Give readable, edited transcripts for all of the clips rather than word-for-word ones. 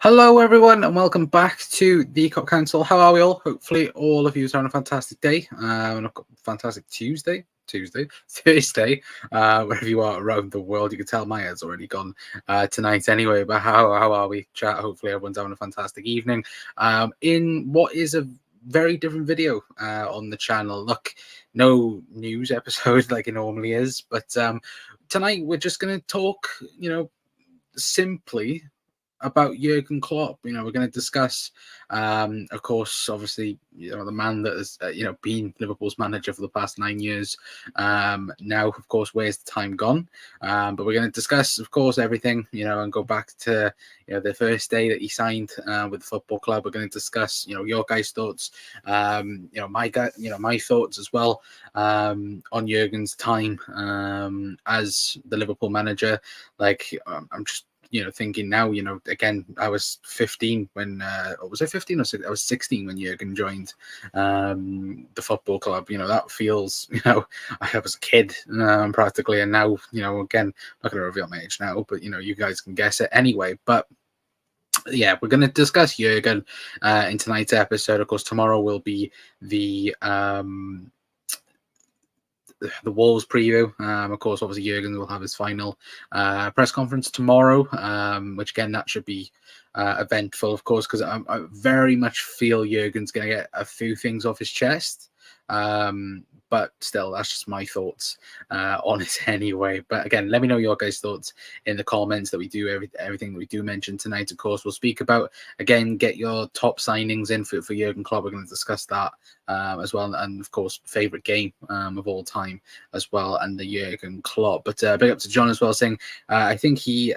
Hello, everyone, and welcome back to the Cup Council. How are we all? Hopefully, all of you are having a fantastic day and a fantastic Thursday, wherever you are around the world. You can tell my head's already gone tonight anyway. But how are we, chat? Hopefully, everyone's having a fantastic evening. In what is a very different video on the channel. Look, no news episode like it normally is, but tonight we're just going to talk, simply about Jurgen Klopp. We're going to discuss, of course, obviously, the man that has, been Liverpool's manager for the past 9 years. Now, of course, where's the time gone? But we're going to discuss, of course, everything, and go back to, the first day that he signed with the football club. We're going to discuss, your guys' thoughts, my thoughts as well on Jurgen's time as the Liverpool manager. I'm just thinking now, again, I was 15 when, was I 15 or 16? I was 16 when Jurgen joined the football club. That feels, I was a kid practically. And now, again, I'm not going to reveal my age now, but, you guys can guess it anyway. But yeah, we're going to discuss Jurgen in tonight's episode. Of course, tomorrow will be the Wolves preview. Of course, obviously Jurgen will have his final press conference tomorrow, which again, that should be eventful, of course, because I very much feel Jurgen's going to get a few things off his chest. But still, that's just my thoughts on it anyway. But again, let me know your guys' thoughts in the comments that we do everything that we do mention tonight. Of course, we'll speak about, again, get your top signings in for Jurgen Klopp. We're going to discuss that as well. And of course, favourite game of all time as well, and the Jurgen Klopp. But big up to John as well, saying I think he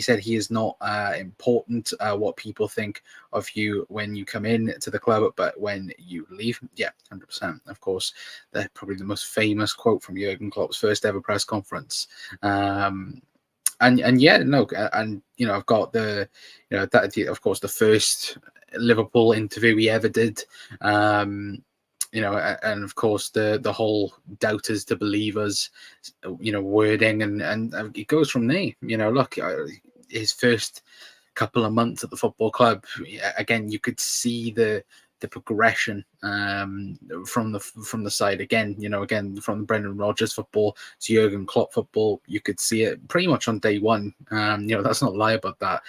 said he is not important what people think of you when you come in to the club, but when you leave. Yeah, 100%. Of course, they're probably the most famous quote from Jurgen Klopp's first ever press conference. And yeah, no, and I've got the, that of course the first Liverpool interview he ever did. And of course the whole doubters to believers, wording, and it goes from there. Look, his first couple of months at the football club, again, you could see the progression from the side. Again, from Brendan Rodgers football to Jurgen Klopp football, you could see it pretty much on day one. That's not a lie about that.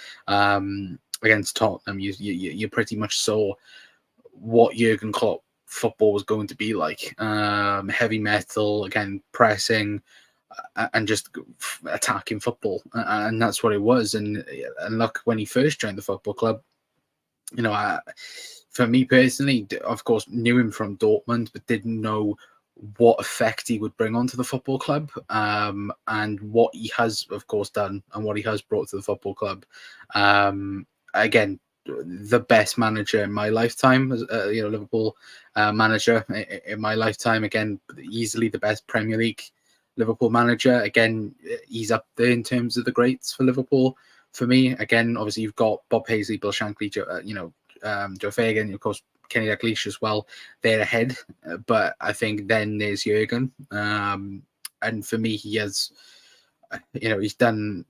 Against Tottenham, you pretty much saw what Jurgen Klopp football was going to be like. Heavy metal, again, pressing, and just attacking football, and that's what it was. And look, when he first joined the football club, for me personally, of course, knew him from Dortmund, but didn't know what effect he would bring onto the football club, and what he has, of course, done and what he has brought to the football club. Again, the best manager in my lifetime, Liverpool manager in my lifetime. Again, easily the best Premier League Liverpool manager. Again, he's up there in terms of the greats for Liverpool. For me, again, obviously you've got Bob Paisley, Bill Shankly, Joe Fagan, of course, Kenny Dalglish as well. They're ahead, but I think then there's Jurgen, and for me, he has, he's done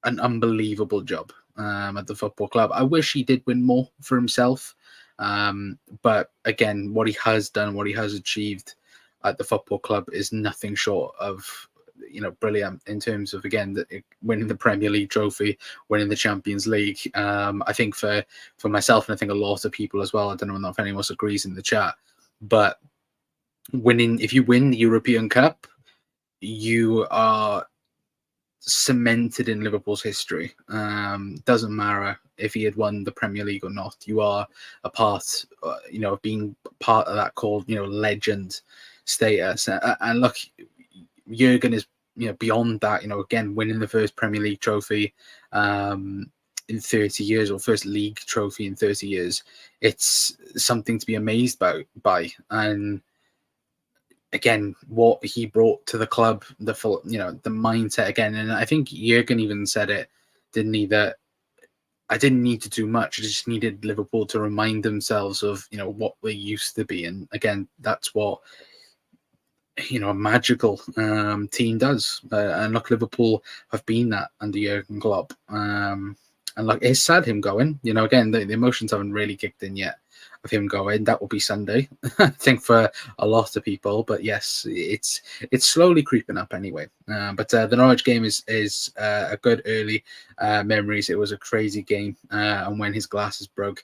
an unbelievable job at the football club. I wish he did win more for himself, but again, what he has done, what he has achieved at the football club is nothing short of brilliant in terms of, again, winning the Premier League trophy, winning the Champions League. I think for myself, and I think a lot of people as well, I don't know if anyone else agrees in the chat, but if you win the European Cup, you are cemented in Liverpool's history. Doesn't matter if he had won the Premier League or not. You are a part, of being part of that called, legend status. And look, Jurgen is, beyond that. Again, winning the first Premier League trophy in 30 years, or first league trophy in 30 years. It's something to be amazed by. And again, what he brought to the club, the full, the mindset again. And I think Jurgen even said it, didn't he, that I didn't need to do much. I just needed Liverpool to remind themselves of, what we used to be. And again, that's what, a magical team does. And look, Liverpool have been that under Jurgen Klopp. And like, it's sad him going. Again, the emotions haven't really kicked in yet of him going. That will be Sunday, I think, for a lot of people. But yes, it's slowly creeping up anyway. But the Norwich game is a good early memories. It was a crazy game, and when his glasses broke,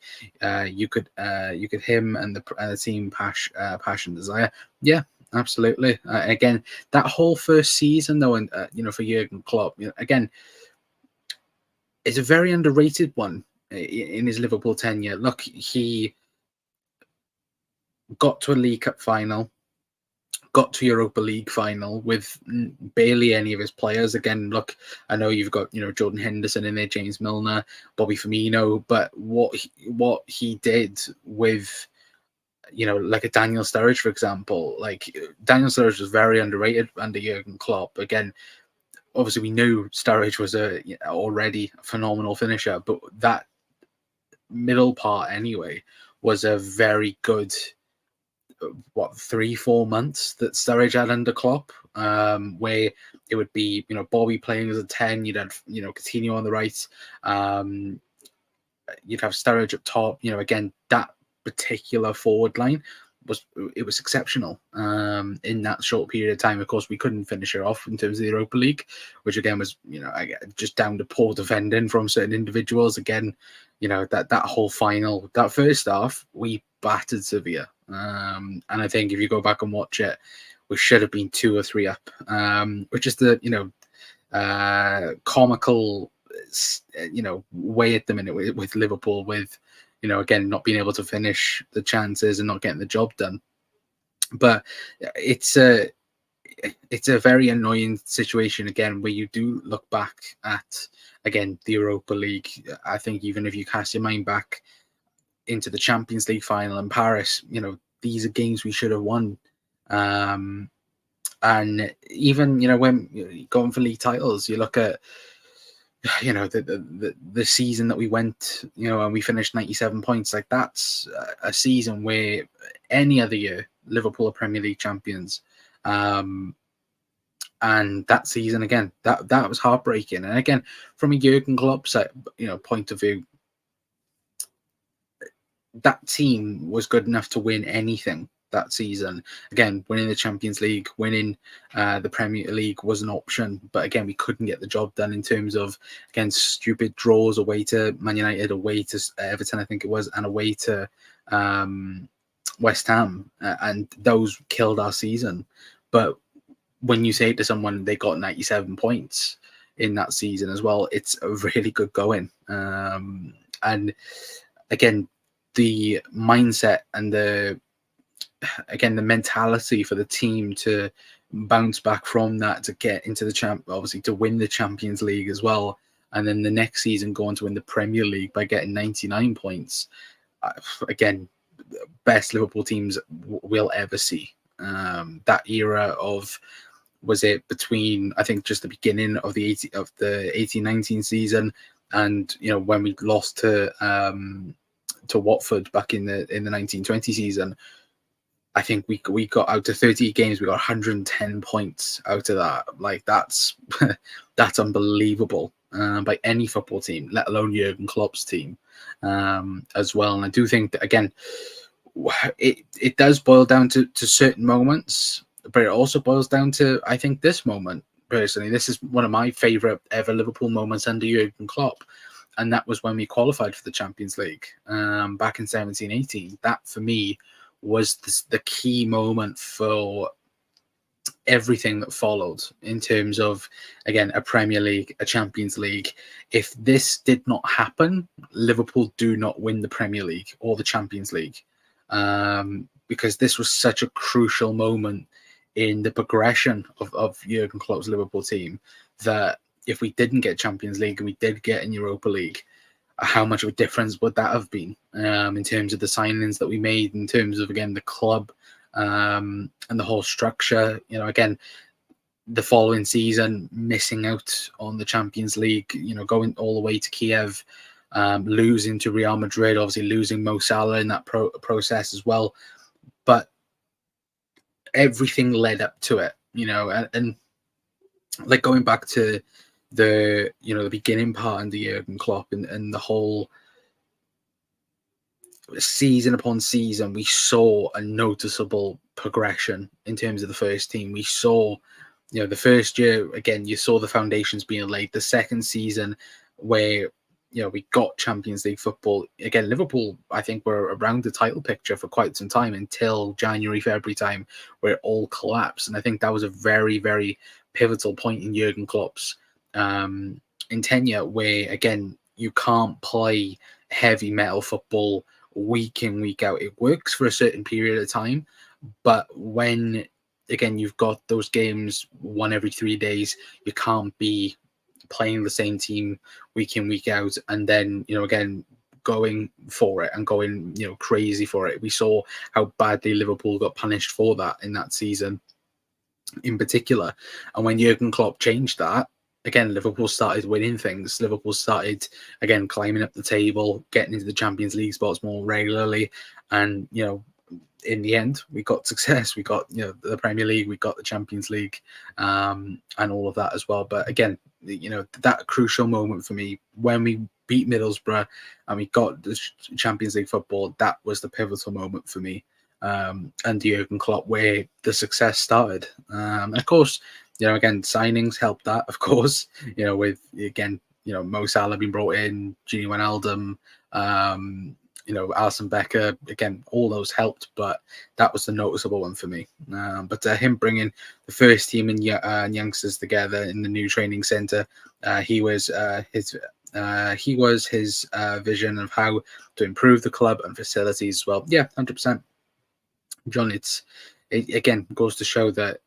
you could him and the team passion desire. Yeah. Absolutely. Again, that whole first season, though, and for Jurgen Klopp, again, it's a very underrated one in his Liverpool tenure. Look, he got to a League Cup final, got to Europa League final with barely any of his players. Again, look, I know you've got Jordan Henderson in there, James Milner, Bobby Firmino, but what he did with like a Daniel Sturridge, for example, like Daniel Sturridge was very underrated under Jurgen Klopp. Again, obviously we knew Sturridge was already a phenomenal finisher, but that middle part anyway was a very good 3-4 months that Sturridge had under Klopp, where it would be Bobby playing as a 10, you'd have Coutinho on the right, you'd have Sturridge up top. Again, that particular forward line was exceptional in that short period of time. Of course, we couldn't finish it off in terms of the Europa League, which again was just down to poor defending from certain individuals. Again, that whole final, that first half, we battered Sevilla, and I think if you go back and watch it, we should have been 2 or 3 up, which is the comical way at the minute with Liverpool, with again not being able to finish the chances and not getting the job done. But it's a very annoying situation again, where you do look back at again the Europa League. I think even if you cast your mind back into the Champions League final in Paris, these are games we should have won. And even when going for league titles, you look at the season that we went, and we finished 97 points. Like, that's a season where any other year Liverpool are Premier League champions, and that season again, that was heartbreaking. And again, from a Jurgen Klopp point of view, that team was good enough to win anything that season. Again, winning the Champions League, winning the Premier League was an option, but again, we couldn't get the job done in terms of, again, stupid draws away to Man United, away to Everton, I think it was, and away to West Ham, and those killed our season. But when you say to someone they got 97 points in that season as well, it's a really good going. And again, the mindset and the mentality for the team to bounce back from that, to get into the obviously to win the Champions League as well, and then the next season go on to win the Premier League by getting 99 points. Again, best Liverpool teams we'll ever see. That era of, was it between, I think, just the beginning of the 18-19 season, and when we lost to Watford back in the 1920 season, I think we got out of 30 games, we got 110 points out of that. Like, that's that's unbelievable by any football team, let alone Jurgen Klopp's team as well. And I do think that, again, it does boil down to certain moments, but it also boils down to, I think, this moment personally. This is one of my favourite ever Liverpool moments under Jurgen Klopp, and that was when we qualified for the Champions League back in 17-18. That, for me, was the key moment for everything that followed in terms of, again, a Premier League, a Champions League. If this did not happen, Liverpool do not win the Premier League or the Champions League, because this was such a crucial moment in the progression of Jurgen Klopp's Liverpool team, that if we didn't get Champions League and we did get in Europa League, how much of a difference would that have been in terms of the signings that we made, in terms of, again, the club and the whole structure. Again, the following season, missing out on the Champions League, going all the way to Kiev, losing to Real Madrid, obviously losing Mo Salah in that process as well. But everything led up to it, and like going back to the beginning part under Jurgen Klopp and the whole season upon season, we saw a noticeable progression in terms of the first team. We saw, the first year, again, you saw the foundations being laid. The second season, where, we got Champions League football. Again, Liverpool, I think, were around the title picture for quite some time until January, February time, where it all collapsed. And I think that was a very, very pivotal point in Jurgen Klopp's in tenure, where, again, you can't play heavy metal football week in, week out. It works for a certain period of time, but when, again, you've got those games one every 3 days, you can't be playing the same team week in, week out, and then, again, going for it and going, crazy for it. We saw how badly Liverpool got punished for that in that season in particular. And when Jurgen Klopp changed that, again, Liverpool started winning things. Liverpool started, again, climbing up the table, getting into the Champions League spots more regularly. And, in the end, we got success. We got, the Premier League, we got the Champions League, and all of that as well. But again, that crucial moment for me, when we beat Middlesbrough and we got the Champions League football, that was the pivotal moment for me. And Jurgen Klopp, where the success started. Of course, again, signings helped that, of course, with, again, Mo Salah being brought in, Gini Wijnaldum, Alisson Becker, again, all those helped, but that was the noticeable one for me. But him bringing the first team and youngsters together in the new training centre, he was his vision of how to improve the club and facilities as well. Yeah, 100%. John, it again goes to show that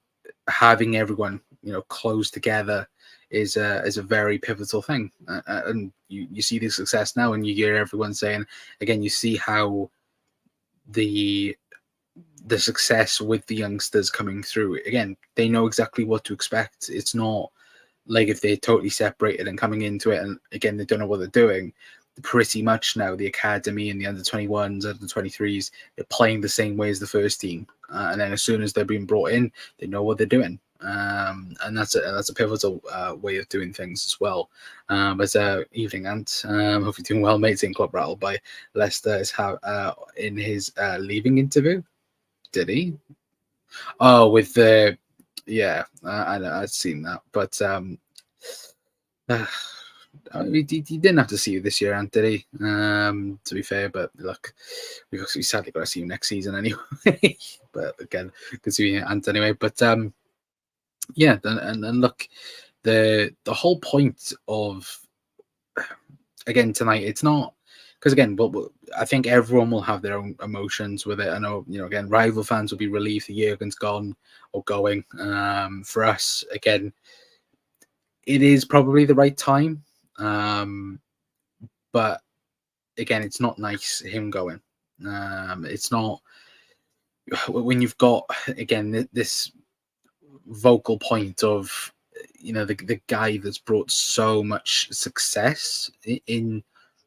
having everyone close together is a very pivotal thing, and you see the success now, and you hear everyone saying, again, you see how the success with the youngsters coming through. Again, they know exactly what to expect. It's not like if they're totally separated and coming into it and, again, they don't know what they're doing. Pretty much now the academy and the under-21s, under-23s, they're playing the same way as the first team, and then as soon as they're being brought in, they know what they're doing, and that's a pivotal way of doing things as well. But evening, Ant. Hope you're doing well, mate. Saying Club Rattle by Leicester is in his leaving interview. Did he? Oh, with the I'd seen that, but he didn't have to see you this year, Ant, did he? To be fair, but look, we sadly got to see you next season anyway. But again, good to see you, Ant, anyway. But yeah, and look, the whole point of, again, tonight, it's not because, again, I think everyone will have their own emotions with it. I know, again, rival fans will be relieved that Jurgen's gone or going. For us, again, it is probably the right time. But again, it's not nice him going. It's not when you've got, again, this vocal point of, the guy that's brought so much success in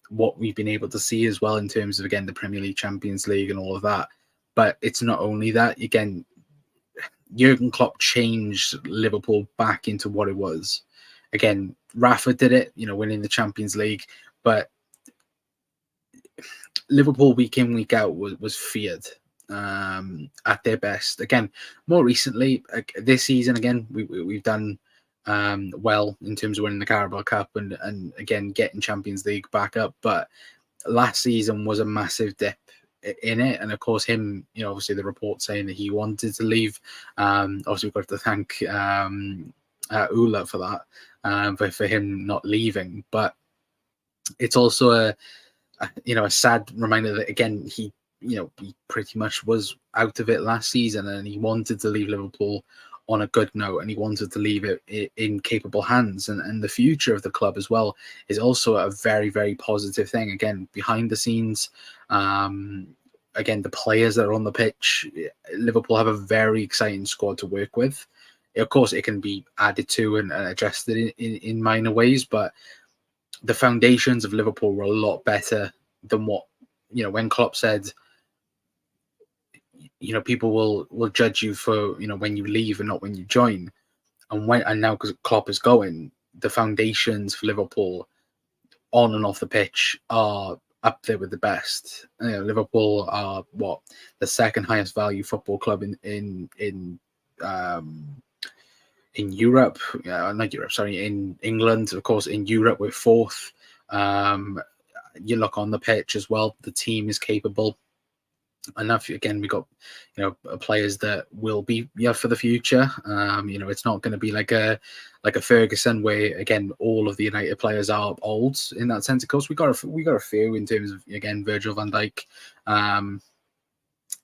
what we've been able to see as well, in terms of, again, the Premier League, Champions League, and all of that. But it's not only that. Again, Jurgen Klopp changed Liverpool back into what it was. Again, Rafa did it, winning the Champions League, but Liverpool week in, week out was feared at their best. Again, more recently, this season, again, we've done well in terms of winning the Carabao Cup and again, getting Champions League back up. But last season was a massive dip in it. And of course, him, obviously the report saying that he wanted to leave. Obviously, we've got to thank Ula for that, for him not leaving. But it's also a sad reminder that, again, he pretty much was out of it last season, and he wanted to leave Liverpool on a good note, and he wanted to leave it in capable hands, and the future of the club as well is also a very, very positive thing. Again, behind the scenes, again, the players that are on the pitch, Liverpool have a very exciting squad to work with. Of course, it can be added to and adjusted in minor ways, but the foundations of Liverpool were a lot better than what, when Klopp said, people will judge you for, when you leave and not when you join. And now, because Klopp is going, the foundations for Liverpool on and off the pitch are up there with the best. Liverpool are the second highest value football club in Europe, not Europe, sorry, in England. Of course, in Europe we're fourth. You look on the pitch as well, the team is capable enough. Again, we got players that will be for the future. It's not going to be like a Ferguson where again all of the United players are old in that sense. Of course, we got a few in terms of again Virgil van Dijk,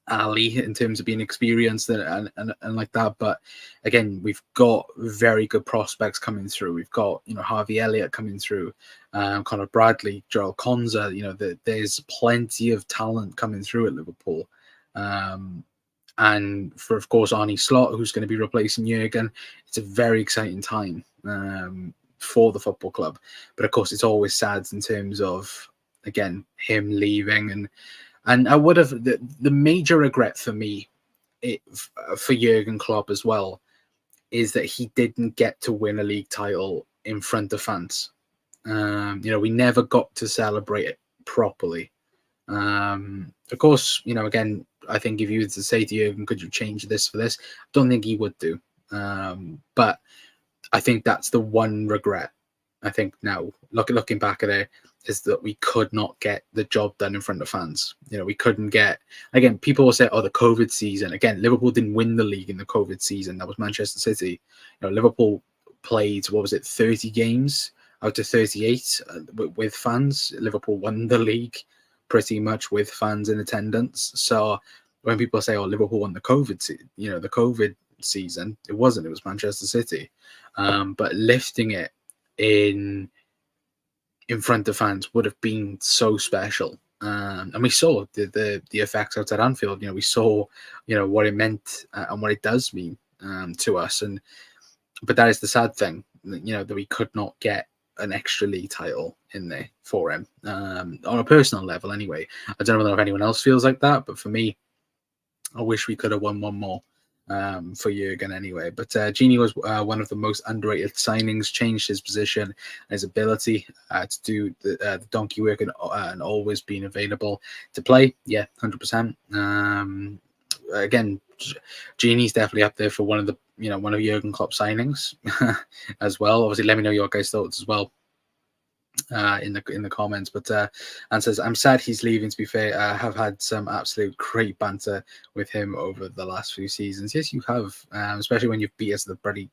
Ali in terms of being experienced and like that. But again, we've got very good prospects coming through. We've got Harvey Elliott coming through, Conor Bradley, Joel Konza. There's plenty of talent coming through at Liverpool. And for, of course, Arne Slot, who's going to be replacing Jurgen. It's a very exciting time for the football club. But of course, it's always sad in terms of, again, him leaving. And I would have, the major regret for me, for Jurgen Klopp as well, is that he didn't get to win a league title in front of fans. We never got to celebrate it properly. Of course, again, I think if you were to say to Jurgen, could you change this for this? I don't think he would do. But I think that's the one regret. I think now, looking back at it, is that we could not get the job done in front of fans. We couldn't get, again, people will say, the COVID season. Again, Liverpool didn't win the league in the COVID season. That was Manchester City. Liverpool played, 30 games out of 38 with fans. Liverpool won the league pretty much with fans in attendance. So when people say, Liverpool won the COVID season, it wasn't. It was Manchester City. But lifting it in front of fans would have been so special. And we saw the effects outside Anfield. We saw what it meant and what it does mean to us. But that is the sad thing, that we could not get an extra league title in there for him on a personal level. Anyway, I don't know if anyone else feels like that, but for me, I wish we could have won one more. For Jurgen anyway. But Gini was one of the most underrated signings, changed his position and his ability to do the donkey work and always being available to play. Yeah, 100%. Again, Gini's definitely up there for one of Jurgen Klopp signings as well. Obviously, let me know your guys' thoughts as well in the comments. But and says, I'm sad he's leaving. To be fair, I have had some absolute great banter with him over the last few seasons. Yes, you have, especially when you've beat us the bloody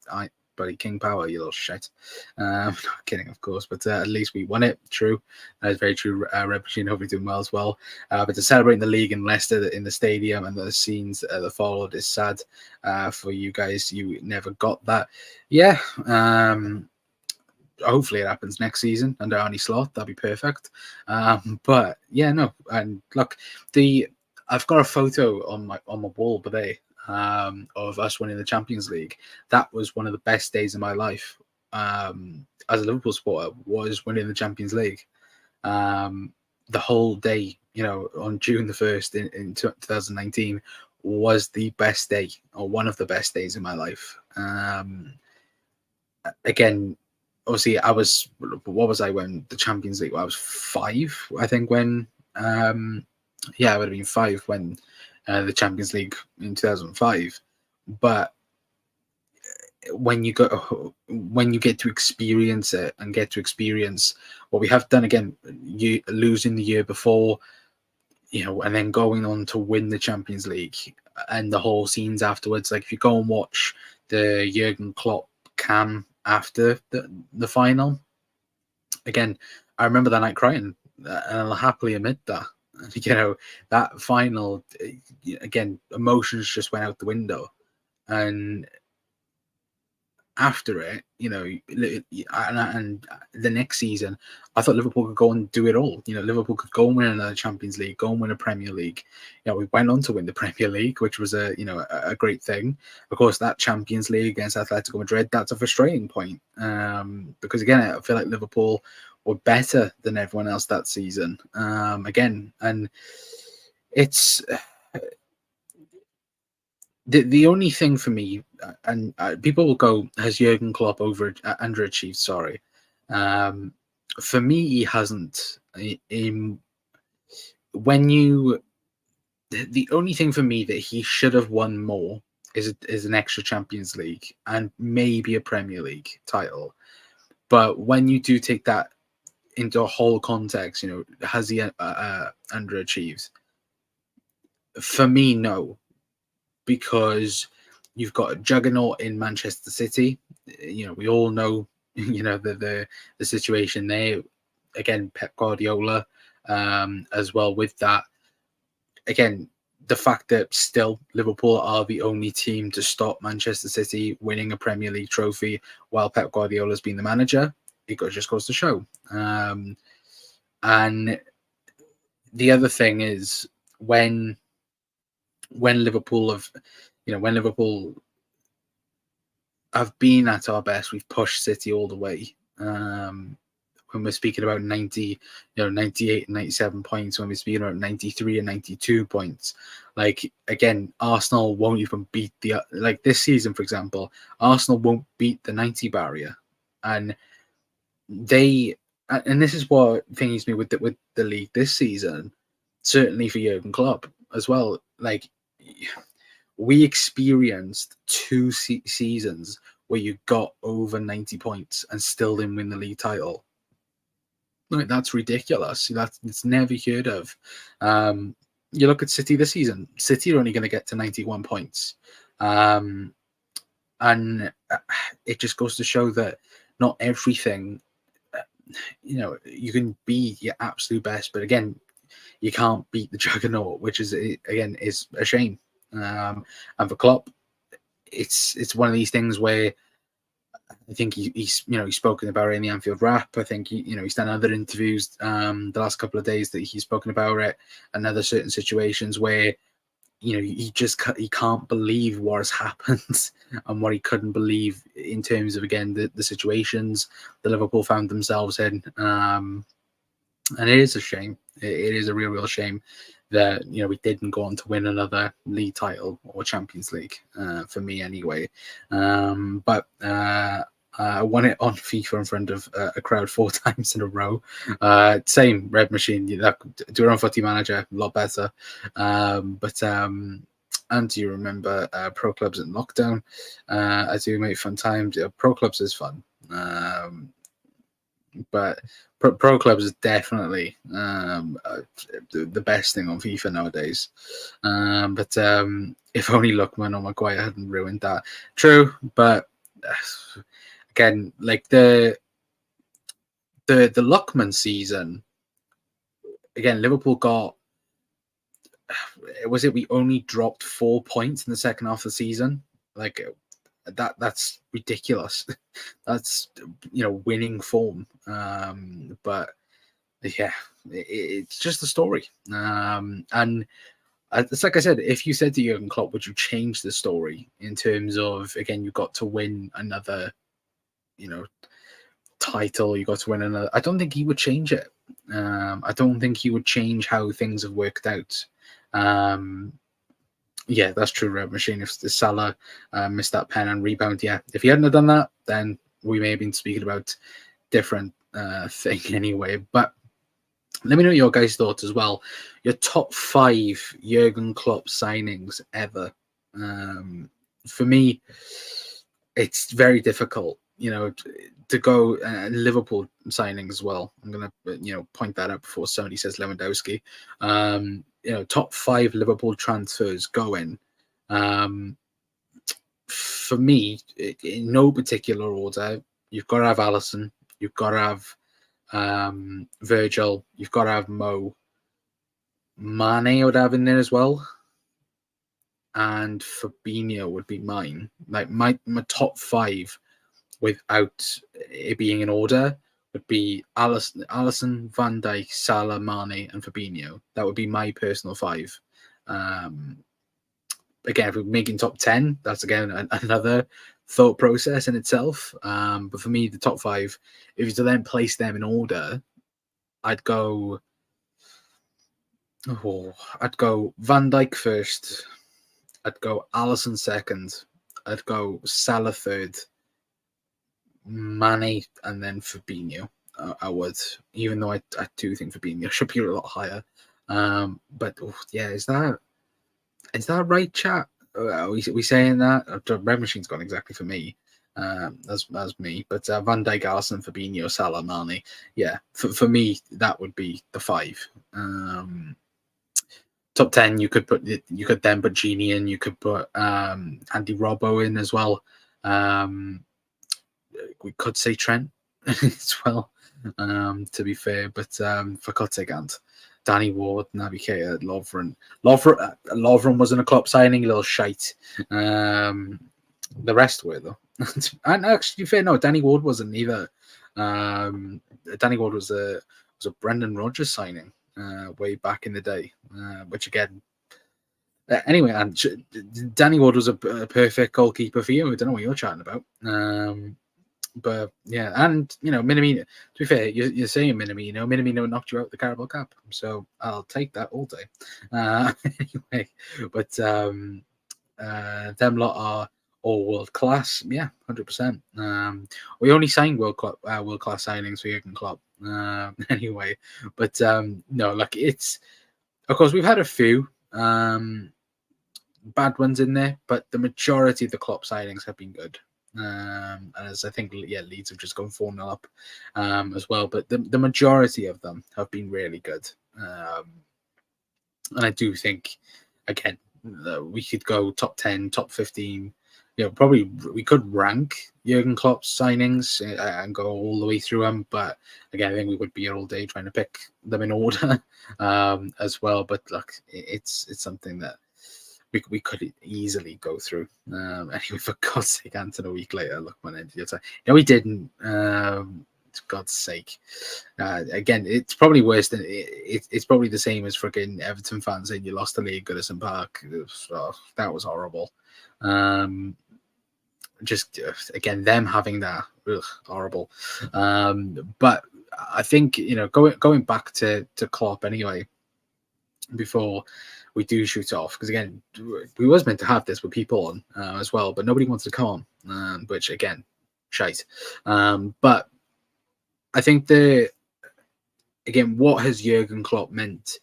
King Power, you little shit. Not kidding, of course, but at least we won it. True, that is very true. Red Machine hopefully doing well as well. But to celebrate the league in Leicester in the stadium and the scenes that followed is sad for you guys. You never got that. Yeah. Hopefully it happens next season under Arne Slot. That'd be perfect. But yeah, no. And look, I've got a photo on my wall today of us winning the Champions League. That was one of the best days of my life as a Liverpool supporter, was winning the Champions League. The whole day, on June the 1st in 2019 was the best day, or one of the best days in my life. Again, obviously, what was I when the Champions League? Well, I was 5, I think, when, I would have been 5 when the Champions League in 2005. But when you get to experience it and get to experience what we have done, again, you losing the year before, and then going on to win the Champions League and the whole scenes afterwards. Like if you go and watch the Jurgen Klopp cam after the final, again, I remember that night crying, and I'll happily admit that. That final, again, emotions just went out the window. And after it, and the next season, I thought Liverpool could go and do it all. Liverpool could go and win another Champions League, go and win a Premier League. We went on to win the Premier League, which was a great thing. Of course, that Champions League against Atletico Madrid, that's a frustrating point, because again, I feel like Liverpool were better than everyone else that season. Again, and it's the only thing for me, and people will go, has Jurgen Klopp underachieved? Sorry, for me, he hasn't. When you, the only thing for me that he should have won more is an extra Champions League and maybe a Premier League title. But when you do take that into a whole context, has he underachieved? For me, no, because you've got a juggernaut in Manchester City. We all know, the situation there. Again, Pep Guardiola, as well with that. Again, the fact that still Liverpool are the only team to stop Manchester City winning a Premier League trophy while Pep Guardiola's been the manager, it just goes to show. And the other thing is when Liverpool have been at our best, we've pushed City all the way. When we're speaking about 98 and 97 points, when we're speaking about 93 and 92 points, like, again, Arsenal won't even beat this season, for example, Arsenal won't beat the 90 barrier. And this is what thingies me with the league this season, certainly for Jurgen Klopp as well. Like, we experienced two seasons where you got over 90 points and still didn't win the league title. Like, that's ridiculous. It's never heard of. You look at City this season. City are only going to get to 91 points. And it just goes to show that not everything, you can be your absolute best, but again, you can't beat the juggernaut, which is a shame. And for Klopp, it's one of these things where I think he's spoken about it in the Anfield Wrap. I think he's done other interviews the last couple of days that he's spoken about it, and other certain situations where he can't believe what has happened and what he couldn't believe in terms of, again, the situations that Liverpool found themselves in. And it is a shame. It is a real shame that we didn't go on to win another league title or Champions League, for me anyway. But I won it on FIFA in front of a crowd 4 times in a row. Same Red Machine. Do it on Footy Manager, a lot better. And do you remember Pro Clubs in lockdown? I do make fun times. Pro Clubs is fun. But Pro Clubs is definitely the best thing on FIFA nowadays. But if only Lookman or Maguire hadn't ruined that. True, but again, like the Lookman season, again, Liverpool got, we only dropped 4 points in the second half of the season. Like, that's ridiculous. That's winning form. But yeah, it's just a story. And it's like I said, if you said to Jurgen Klopp, would you change the story in terms of, again, you got to win another title, you got to win another, I don't think he would change it. I don't think he would change how things have worked out. Yeah, that's true, Red Machine. If Salah missed that pen and rebound, yeah. If he hadn't have done that, then we may have been speaking about different thing anyway. But let me know your guys' thoughts as well. Your top 5 Jurgen Klopp signings ever. For me, it's very difficult, to go Liverpool signings as well. I'm going to, point that out before somebody says Lewandowski. Top 5 Liverpool transfers going. For me, in no particular order, you've got to have Alisson, you've got to have Virgil, you've got to have Mo. Mane I would have in there as well. And Fabinho would be mine. Like, my top 5 without it being in order would be Alisson, Van Dijk, Salah, Mane, and Fabinho. That would be my personal 5. Again, if we're making top 10, that's again another thought process in itself. But for me, the top 5, if you to then place them in order, I'd go Van Dijk first, I'd go Alisson second. I'd go Salah third, Mane, and then Fabinho. I would, even though I do think Fabinho should be a lot higher. But yeah, is that right, chat? Are we saying that? Red Machine's gone exactly for me. As me, but Van Dijk, Alisson, Fabinho, Salah, Mane. Yeah, for me that would be the five. Top 10, you could then put Genie in. You could put Andy Robbo in as well. We could say Trent as well, to be fair, but for God's sake, Danny Ward, Naby Keita, Lovren. Lovren wasn't a Klopp signing, little shite. The rest were, though. And actually, fair, no, Danny Ward wasn't either. Danny Ward was a Brendan Rodgers signing way back in the day, which again. Anyway, and Danny Ward was a perfect goalkeeper for you. I don't know what you're chatting about. But yeah, and Minamino. To be fair, you're saying Minamino. Minamino knocked you out the Carabao Cup, so I'll take that all day. Anyway, but them lot are all world class. Yeah, 100%. We only signed world class signings for Jurgen Klopp. Anyway, but no, like it's of course we've had a few bad ones in there, but the majority of the Klopp signings have been good. As I think, Leeds have just gone 4-0 up as well. But the majority of them have been really good. And I do think, again, we could go top 10, top 15. Probably we could rank Jurgen Klopp's signings and go all the way through them. But again, I think we would be here all day trying to pick them in order as well. But look, it's something that we could easily go through. Anyway, for God's sake, Anton, a week later, look, man, ended your time. No, we didn't. For God's sake. Again, it's probably worse than it's probably the same as freaking Everton fans saying you lost the league at Goodison Park. That was horrible. Just again, them having that horrible. But I think going back to Klopp anyway. Before we do shoot off, because again, we was meant to have this with people on as well, but nobody wants to come on, which again, shite. But I think what has Jurgen Klopp meant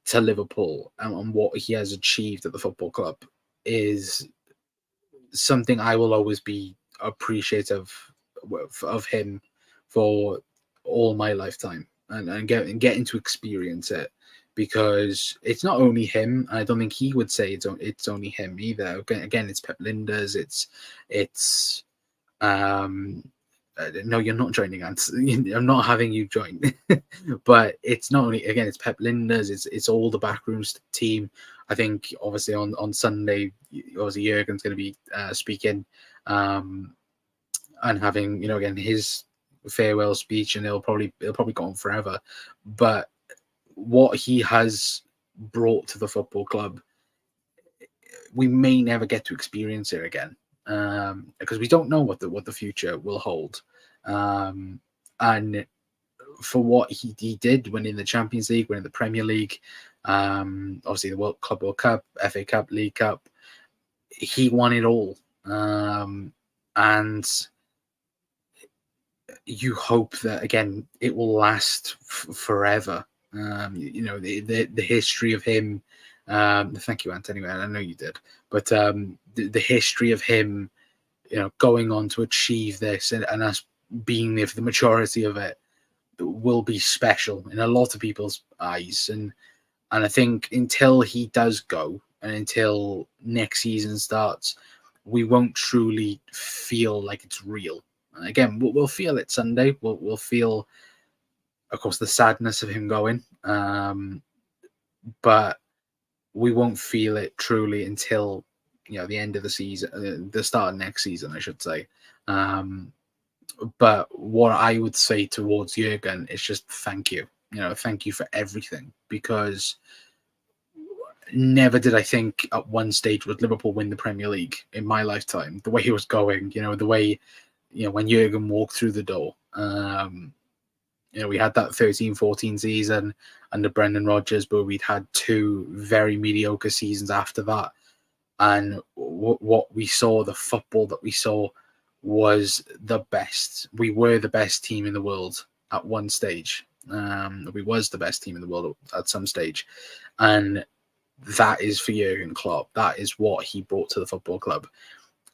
to Liverpool and what he has achieved at the football club is something I will always be appreciative of him for all my lifetime and getting to experience it. Because it's not only him, and I don't think he would say it's only him either. Again, it's Pep Linders. It's no, you're not joining, Ant. I'm not having you join. But it's not only, again, it's Pep Linders. It's all the backrooms team. I think obviously on Sunday, obviously Jurgen's going to be speaking and having again his farewell speech, and it'll probably go on forever. But what he has brought to the football club, we may never get to experience it again because we don't know what the future will hold. And for what he did, winning the Champions League, winning the Premier League, obviously the World Cup, FA Cup, League Cup, he won it all. And you hope that again it will last forever. The history of him. Thank you, Ant. Anyway, I know you did, but the history of him, going on to achieve this and us being there for the majority of it will be special in a lot of people's eyes. And I think until he does go and until next season starts, we won't truly feel like it's real. And again, we'll feel it Sunday. We'll feel, of course, the sadness of him going, but we won't feel it truly until the end of the season, the start of next season, I should say. But what I would say towards Jurgen is just thank you. Thank you for everything, because never did I think at one stage would Liverpool win the Premier League in my lifetime. The way he was going, the way when Jurgen walked through the door. We had that 13-14 season under Brendan Rodgers, but we'd had two very mediocre seasons after that. and what we saw, the football that we saw, was the best. We were the best team in the world at one stage. We was the best team in the world at some stage, and that is for Jurgen Klopp. That is what he brought to the football club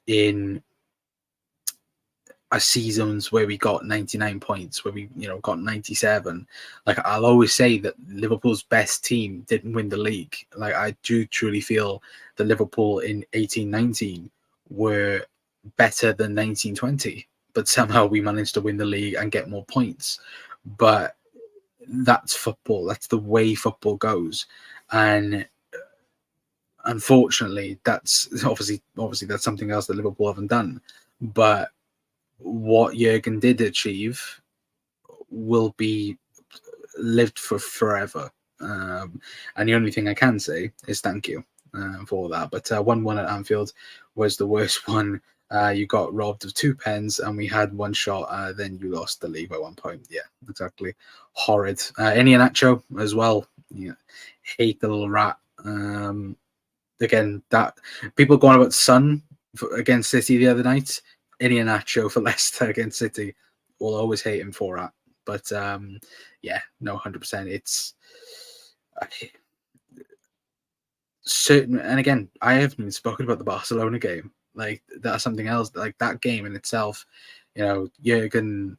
in seasons where we got 99 points, where we got 97. Like, I'll always say that Liverpool's best team didn't win the league. Like, I do truly feel that Liverpool in 18-19 were better than 19-20, but somehow we managed to win the league and get more points. But that's football. That's the way football goes. And unfortunately, that's obviously that's something else that Liverpool haven't done. But what Jurgen did achieve will be lived for forever. And the only thing I can say is thank you for that. But 1-1 at Anfield was the worst one. You got robbed of 2 pens, and we had one shot. Then you lost the league by 1 point. Yeah, exactly. Horrid. Iheanacho as well. Yeah, hate the little rat. Again, that people going about Son against City the other night. Iheanacho for Leicester against City. We'll always hate him for that. But yeah, no, 100%. It's certain. And again, I haven't even spoken about the Barcelona game. Like, that's something else. Like, that game in itself, Jurgen,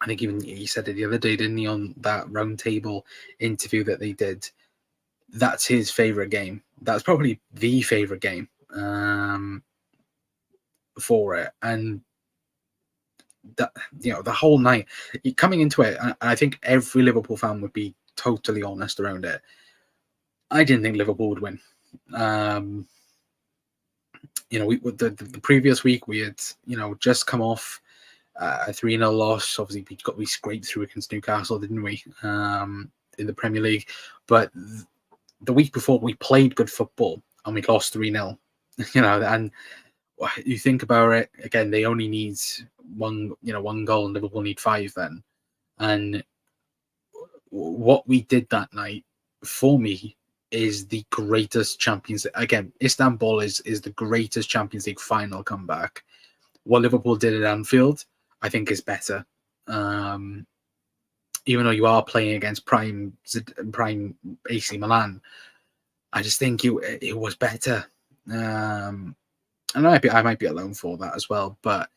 I think even he said it the other day, didn't he, on that round table interview that they did. That's his favorite game. That's probably the favorite game for it. And that, the whole night coming into it, and I think every Liverpool fan would be totally honest around it. I didn't think Liverpool would win. The previous week we had just come off a 3-0 loss. Obviously, we scraped through against Newcastle, didn't we? In the Premier League, but the week before we played good football and we lost 3-0. And you think about it again, they only need one goal, and Liverpool need 5 then. And what we did that night, for me, is the greatest Champions League. Again, Istanbul is the greatest Champions League final comeback. What Liverpool did at Anfield, I think, is better. Even though you are playing against prime AC Milan, I just think it was better. And I might be alone for that as well, but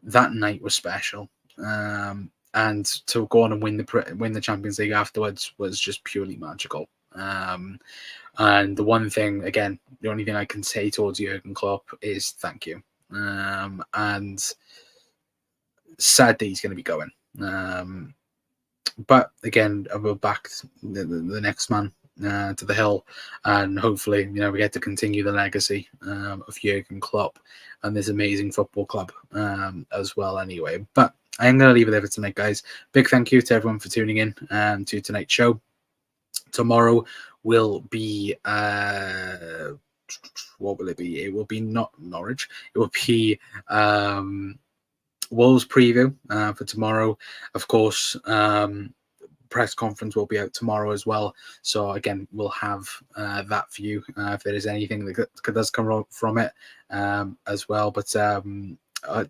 that night was special. And to go on and win the Champions League afterwards was just purely magical. And the one thing, again, the only thing I can say towards Jurgen Klopp is thank you. And sad that he's going to be going. But again, we'll back the next man to the hill, and hopefully, we get to continue the legacy of Jurgen Klopp and this amazing football club as well. Anyway, but I am going to leave it there for tonight, guys. Big thank you to everyone for tuning in to tonight's show. Tomorrow will be what will it be? It will be not Norwich. It will be Wolves preview for tomorrow. Of course, press conference will be out tomorrow as well. So again, we'll have that for you if there is anything that does come from it as well. But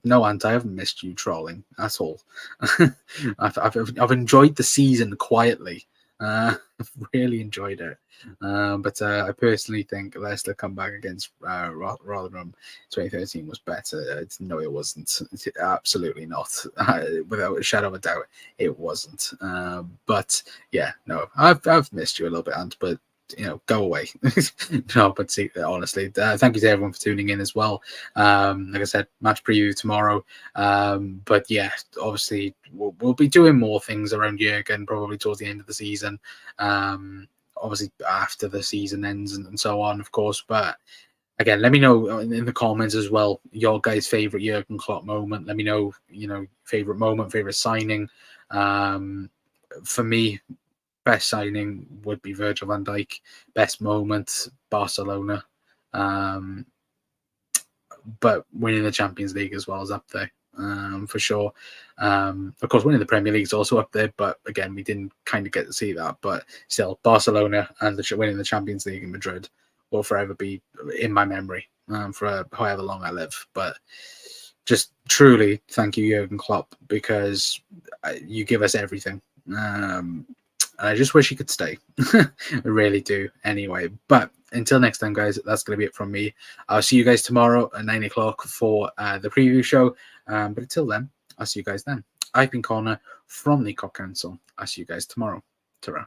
no, Ant, I haven't missed you trolling at all. I've enjoyed the season quietly. I've really enjoyed it. But I personally think Leicester comeback against Rotherham 2013 was better. No, it wasn't. Absolutely not. Without a shadow of a doubt, it wasn't. But yeah, no, I've missed you a little bit, Ant, but go away. No, but see, honestly, thank you to everyone for tuning in as well. Like I said, match preview tomorrow. But yeah, obviously we'll be doing more things around Jurgen probably towards the end of the season. Obviously after the season ends and so on, of course. But again, let me know in the comments as well your guys' favorite Jurgen Klopp moment. Let me know, favorite moment, favorite signing. For me, best signing would be Virgil van Dijk. Best moment, Barcelona. But winning the Champions League as well is up there for sure. Of course, winning the Premier League is also up there, but again, we didn't kind of get to see that. But still, Barcelona and winning the Champions League in Madrid will forever be in my memory for however long I live. But just truly thank you, Jurgen Klopp, because you give us everything. And I just wish he could stay. I really do. Anyway, but until next time, guys, that's going to be it from me. I'll see you guys tomorrow at 9 o'clock for the preview show. But until then, I'll see you guys then. I've been Connor from the Cock Council. I'll see you guys tomorrow. Ta-ra.